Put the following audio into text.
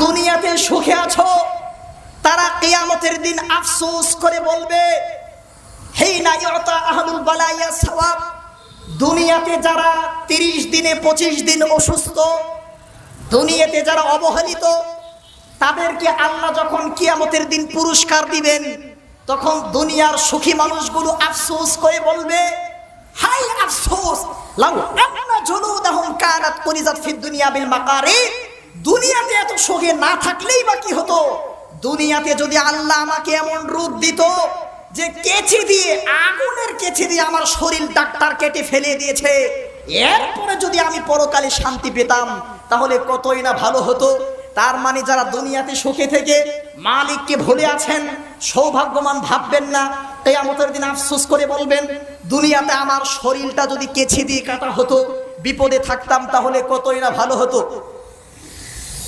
দুনিয়াতে সুখে আছো তারা কিয়ামতের দিন আফসোস করে বলবে, হিনা ইউতা আহলুল বালায়া সওয়াব। দুনিয়াতে যারা 30 দিনে 25 দিন অসুস্থ, দুনিয়াতে যারা অবহেলিত, তাদেরকে আল্লাহ যখন কিয়ামতের দিন পুরস্কার দিবেন, তখন দুনিয়ার সুখী মানুষগুলো আফসোস করে বলবে, হাই আফসোস, লাউ আন্না জুলুদাহুম কানাত কুনিজাত ফিদ দুনিয়া বিল মাকারি। দুনিয়াতে এত সুখে না থাকলেই বা কি হতো, দুনিয়াতে যদি আল্লাহ আমাকে এমন রূপ দিত যে কেচি দিয়ে, আগুনের কেচি দিয়ে আমার শরীর ডাক্তার কেটে ফেলে দিয়েছে, এরপরে যদি আমি পরকালে শান্তি পেতাম তাহলে কতই না ভালো হতো। তার মানে যারা দুনিয়াতে সুখে থেকে মালিককে ভুলে আছেন, সৌভাগ্যবান ভাববেন না। কিয়ামতের দিন আফসোস করে বলবেন, দুনিয়াতে আমার শরীরটা যদি কেচি দিয়ে কাটা হতো, বিপদে থাকতাম তাহলে কতই না ভালো হতো।